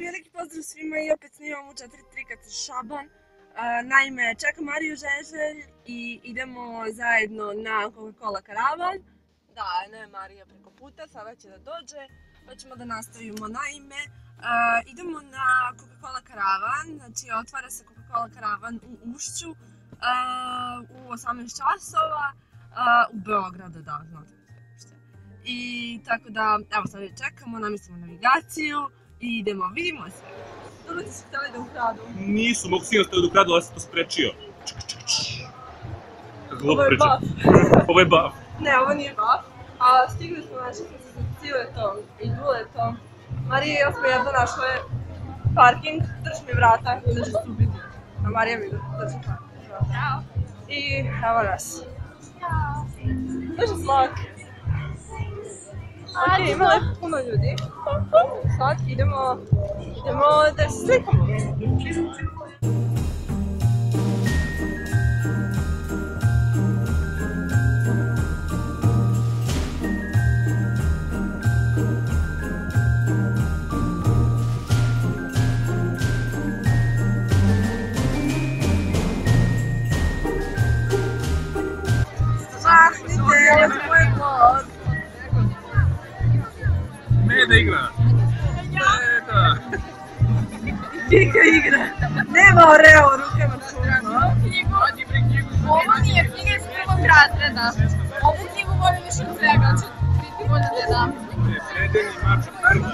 veliki pozdrav svima i opet snimamo u 4 trikac Šaban. Naime, čekam Mariju Žeželj i idemo zajedno na Coca-Cola karavan. Da, ne Marija preko puta, sada će da dođe, pa ćemo da nastavimo. Naime, idemo na Coca-Cola karavan, znači otvara se Coca-Cola karavan u Ušću u 18 časova u Beogradu, da, znate što. I tako da, evo sad čekamo, namestimo navigaciju i idemo, vidimo se. Dobro ti su htjeli da ukradu? Nisu, mogu sigurno htjeli da ukradu, ali sam to sprečio. Ovo je buff. Ovo je buff. Ne, ovo nije buff. A stigli smo naši sa Ciletom i Duletom. Marija i ja smo jedno našle parking, drži mi vrata, drži su biti. A Marija mi drži vrata. Ćao. I evo nas. Ćao. Drži smak. Ok, ima lepo puno ljudi. Sad idemo da se slikamo. Meda igra! Meda! Kika igra! Nema Oreo u rukama čudno! Ovo nije knjiga iz prvog razreda. Ovu knjigu volim više od svega, će biti bolje da je dam. Sredeni mačak prvi.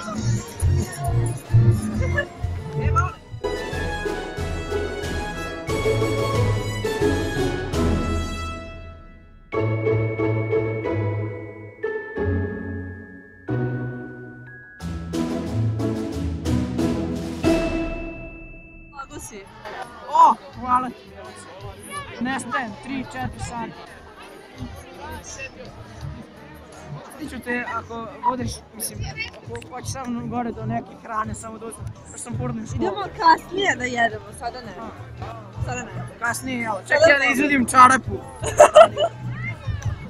O, hvala ti. Nestajem, 3-4 sata. Stiću te ako budeš, mislim, ako hoćeš sa mnom gore do neke hrane, samo da uzmem, još sam purno u školu. Idemo kasnije da jedemo, sada ne. Sada ne. Kasnije, evo, čekaj ja da izvedim čarapu.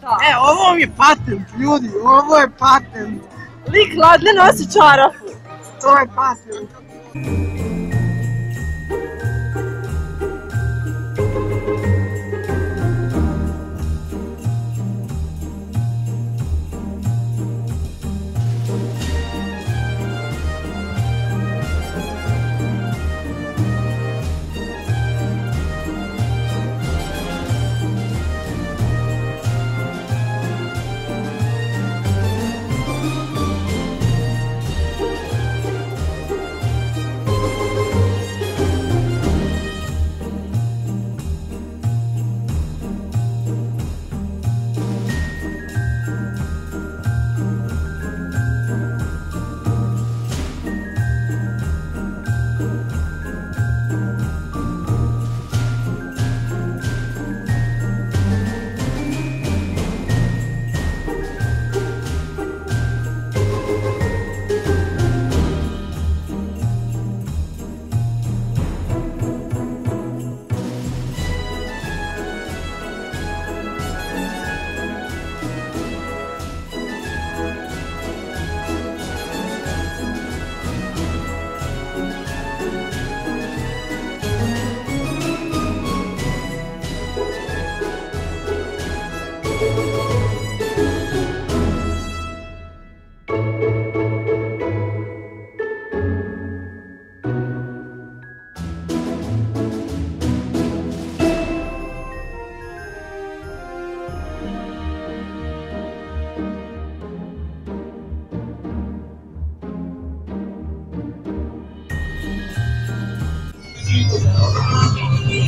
E, ovo mi je patent, ljudi, ovo je patent. Lik ladne nosi čarapu. To je patent.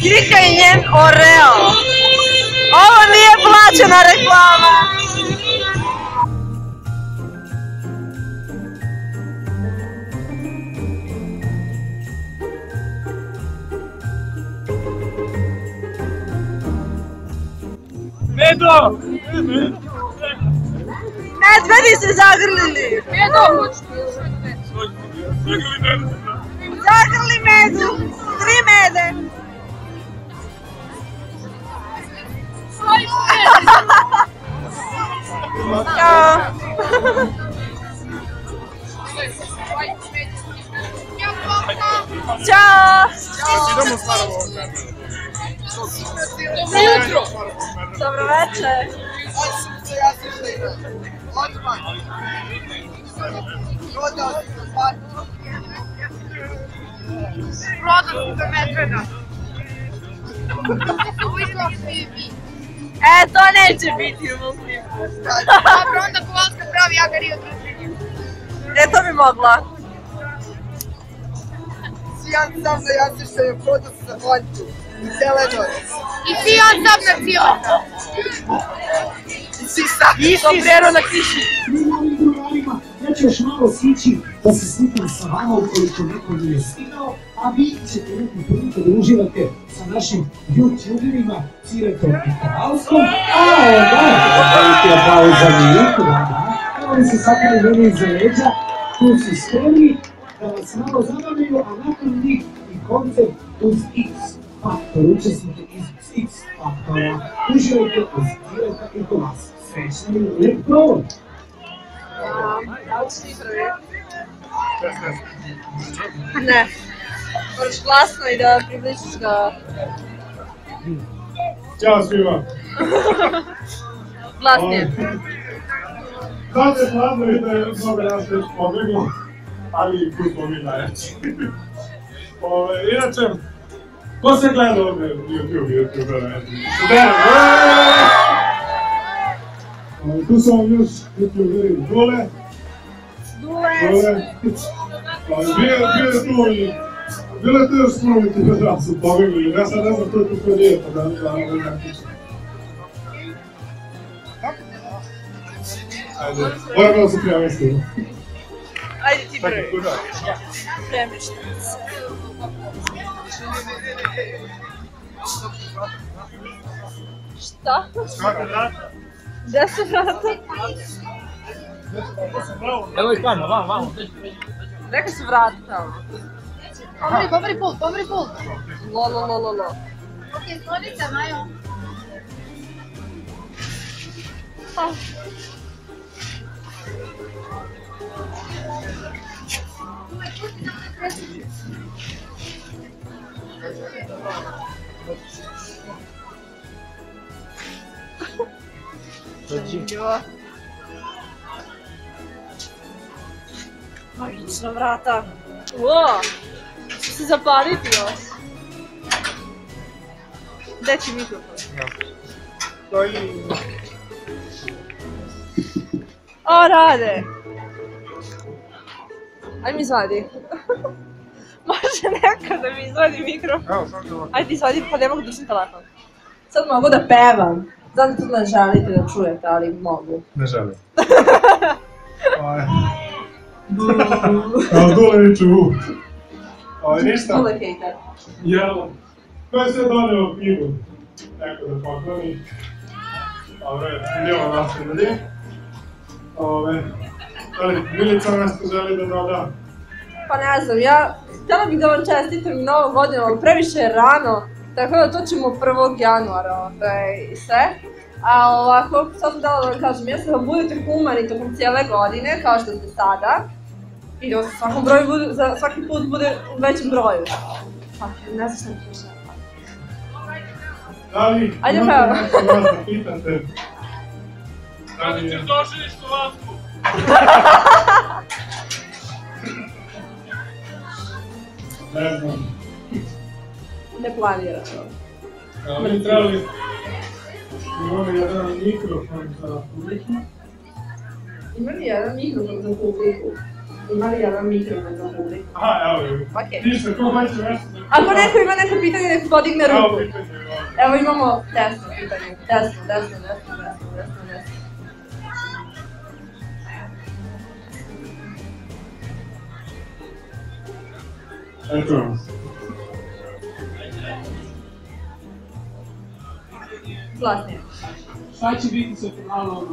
Kika i njen Oreo. Ovo nije plaćena reklama. Medo! Medvedi se zagrlili. Medo, hoću Zagrli medu. 3 mede. Ćao. Ćao! Idemo stvarno ovo karmenu. Dobro jutro! Dobro večer! Prodao sam medveda. Uvijek Fibi. To neće biti u mom klipu. Dobro, onda Kowalska pravi, ja ga Rio Drugim. To bi mogla. Sijan sam na jaslišaju podu sa Hontu u Zelenoj. I Sijan sam na Cileta. I sombrero na kiši. Ja ću još malo sići da se slikam sa vama ukoliko neko nije stigao, a vi ćete imati priliku da uživate sa našim YouTuberima Ciretom i Kowalskom, a onda napravite aplauz za Miliku, oni se sakrali mene iza leđa, tu su spremni da vas malo zabavljaju, a nakon njih i koncert uz X Faktor, učesnike iz X Faktora, uživajte uz Cireta i Kowalska. Srećan i lep provod! Ja ću ti prvi. Ne. Moraš glasno i da približiš ga. Ćao svima. Glasnije. Da se hladno i da je mnogo nas već pobeglo, ali tu smo mi najjači. Inače, ko se gleda ovdje YouTubera? Tu su vam još YouTuberi Dule. Bilo je tu još strumiti da su pobegli, ja sad ne znam to je tu nije, pa da ne znam tiče. Ajde, moram da se prijavim. Ajde ti prvi. Spremiš se. Šta? Gdje su vrata? Evo ih vamo, vamo. Neka su vrata tamo. Pomri pult. Lo. Ok, stolice, Majo. Magična vrata. Uo! Što se zapaliti još? Gdje će mikrofon? O, rade! Ajde mi izvadi. Može neko da mi izvadi mikrofon? Ajde ti izvadi, pa ne mogu držati telefon. Sad mogu da pevam. Znam da to ne želite da čujete, ali mogu. Ne želim. Kao Duleviću u. Ništa. Dule hejter. Jel, ko je sve donio pivu? Neko da pokloni. Idemo nas ljudi. Milica nešto želi da doda. Pa ne znam, ja htjela bih da vam čestitam i novu godinu, ali previše je rano, tako da to ćemo 1. januara i sve. A ovako, sad sam dala da vam kažem, jeste da budete humani tokom cijele godine, kao što ste sada, i da svaki put bude u većem broju. Ne znam što mi piše. Da li imate nešto vas da pitate? Kada ćeš došliš Kowalsku? Ne znam. Ne planiram to. Mi trebali imamo jedan mikrofon za publiku. Ima li jedan mikrofon za publiku? Ima li jedan mikrofon za publiku? Aha, evo je. Ništa, ko hoće nešto? Ako neko ima neko pitanje, neko podigne ruku. Evo pitanje. Evo imamo desno pitanje. Desno. Eto vam. Glasnije. Šta će biti sa finalom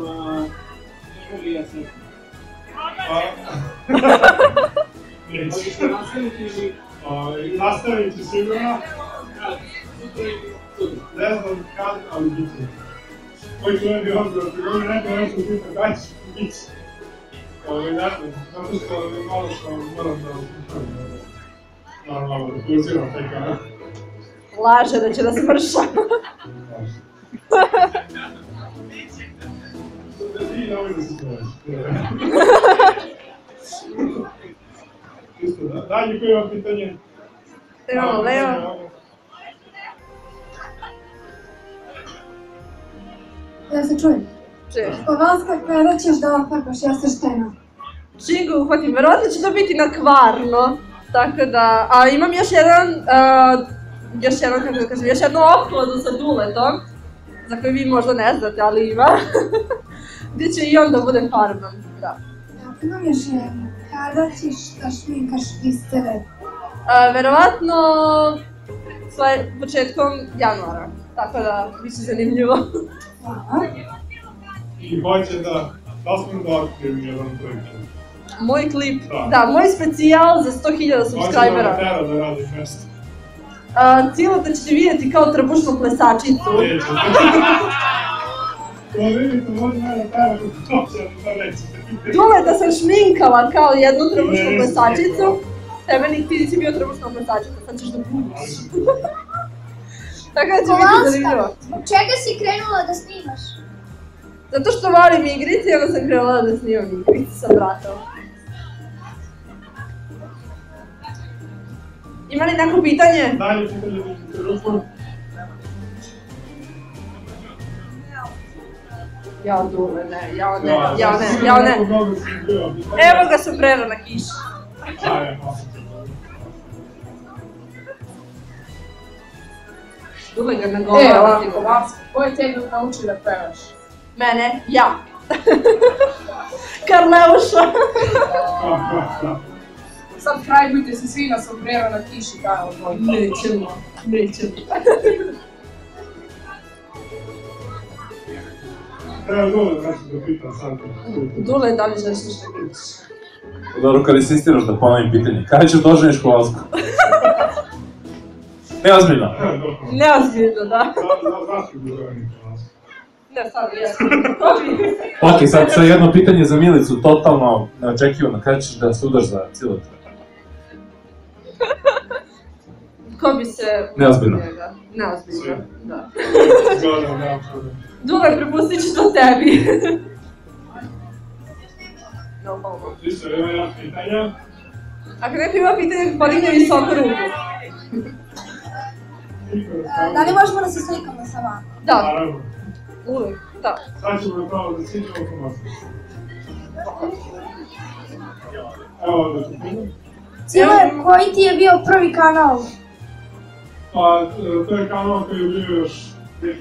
Elija Srpska? Možete nastaviti ili... Nastavit ću sigurno. Ne znam kad, ali bit će. Koji čujem je odgovor, ako mi neko nešto pita kada će bit će. Ne znam, zato što malo što moram da slušam. Normalno, da pozivam taj kanal. Laže da će da smrša. I nemoj da se smiješ. Isto, dalje koje ima pitanje? Imamo Leo. Ja se čujem. Čuješ? Kowalska, kada ćeš da ofarbaš Jasrštena? Čim ga uhvatim, verovatno će to biti na Kvarno. Tako da, a imam još jednu opkladu sa Duletom, za koju vi možda ne znate, ali ima. Gdje će i on da bude farban, da. Imam još jednu. Kada ćeš da šminkaš Istere? Verovatno početkom januara, tako da biće zanimljivo. Hvala. I hoće da smijem da otkrijem jedan projekt. Moj klip, da, moj specijal za 100.000 subscribera. Hoće da me tera da radiš nešto. Cijelo da ćete vidjeti kao trbušnu plesačicu. Neće. Ko vidite, može mene tera kako hoće, da nećete. Dule da sam šminkala kao jednu trbušnu plesačicu. Tebe ti nisi bio trbušna plesačica, sad ćeš da budiš. Tako da će biti zanimljivo. Zbog čega si krenula da snimaš? Zato što volim igrice i onda sam krenula da snimam igrice sa bratom. Ima li neko pitanje? Dalje pitanje da ćete rukom. Ja Dule, ne, ja ne. Evo ga sombrero na kiši. Dule ga nagovara. Kowalska, ko je tebe naučio da pevaš? Mene, ja. Karleuša. Subscribeujte se svi na sombrero na kiši kanal tvoj. Nećemo. Treba Dule nešto da pitam sad. Dule, da li želiš nešto pitaš? Dobro, kad insistiraš da ponovim pitanje, kada ćeš doženiš Kowalsku? Neozbiljno. Neozbiljno, da. Zašto bi doženiš Kowalsku? Ne, sad jesam. Ok, sad jedno pitanje za Milicu, totalno neočekivano, kada ćeš da se udaš za Cileta? Ko bi se... Neozbiljno. Neozbiljno, da. Zgodno, neophodno. Dule, prepustit ću to tebi. Isto, ima jedan pitanja. Ako neko ima pitanje, podigne visoko ruku. Da li možemo da se slikamo sa vama? Da, Naravno. uvijek, da. Sad ćemo da pravo da sviđamo oko masku. Evo da ću pitam. Cile, koji ti je bio prvi kanal? Pa, to je kanal koji je bio još 2008,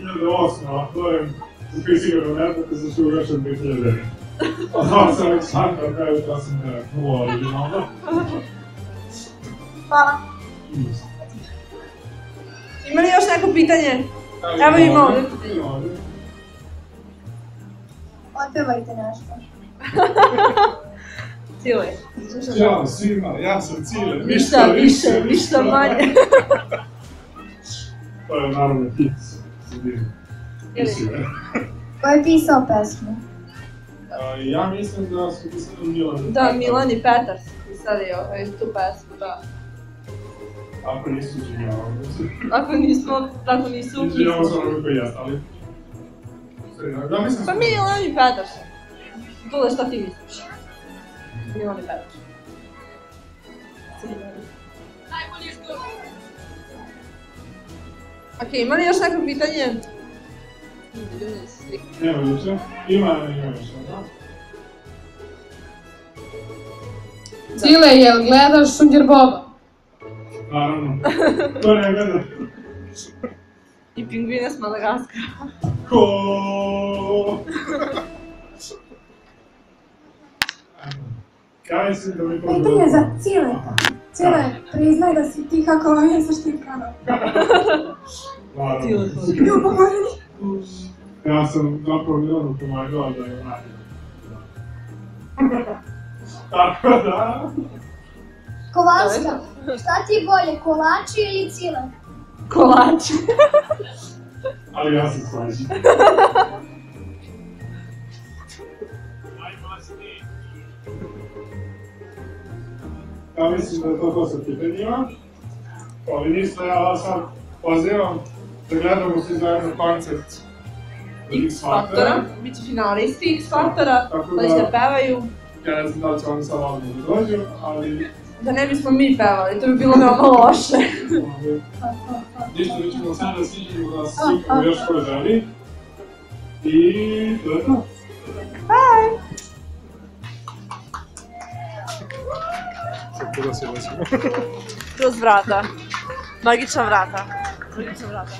a to je, za koji sigurno ne znate, zato što je ugašen 2009. A znao sam Aleksandra, da sam nula originalna. Hvala. Ima li još neko pitanje? Evo ima ovdje pitanje. Otpevajte nešto. Cile. Ćao svima, ja sam Cile, Ništa više, ništa manje. To je naravno hit. Ko je pisao pesmu? Ja mislim da su pisali Milan. Da, Milan i Petar su pisali tu pesmu, da. Ako nisu Đinjavali. Ako nisu u Đinjavali pismu. su ono koji jest, ali... Pa Milan i Petar su. Dule, šta ti misliš? Milan i Petar. Ok, ima li još neko pitanje? Nema više. Ima još, da? Cile, jel gledaš Šunger Boba? Naravno. To ne gleda. I pingvine s Madagaskara. Ko? Ja mislim da mi to Pitanje za Cileta. Cile, priznaj da si ti kako vam je zaštin kanal. Naravno. Ljubomorni. Ja sam zapravo Milanu pomagala da je nađe. Tako da... Kowalska, šta ti je bolje, kolači ili Cile? Kolači. Ali ja se slažem. Ja mislim da je to sa pitanjima. Ali ništa, ja vas sad pozivam da gledamo svi zajedno koncert X Faktora, bit će finalisti X Faktora, koji će pevaju. Ja ne znam da li će oni sad odmah da dođu, ali... Da ne bismo mi pevali, to bi bilo veoma loše. Ništa, mi ćemo sada stižemo da slikamo još ko želi. I to je to. Bye! Sad kuda se nosimo. Kroz vrata. Magična vrata. Magična vrata.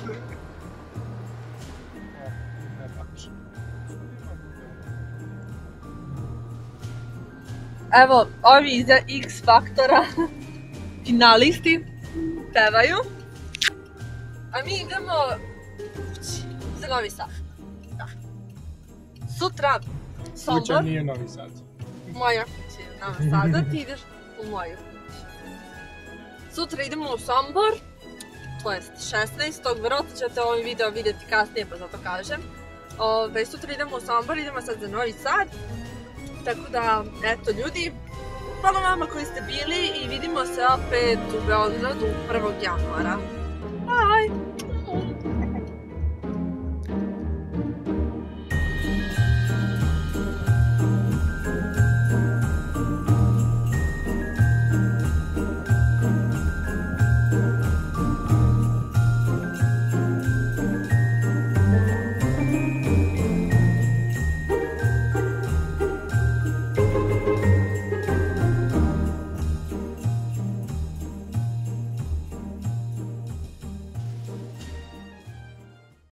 Evo, ovi iz X Faktora, finalisti, pevaju. A mi idemo za Novi Sad. Sutra, Sombor. Kuća nije Novi Sad. Moja kuća je Novi Sada, ti ideš u moju kuću. Sutra idemo u Sombor, to jest 16. Vjerojatno ćete ovaj video vidjeti kasnije, pa zato kažem. Sutra idemo u Sombor, idemo sad za Novi Sad. Tako da, eto ljudi, hvala vama koji ste bili i vidimo se opet u Beogradu 1. januara.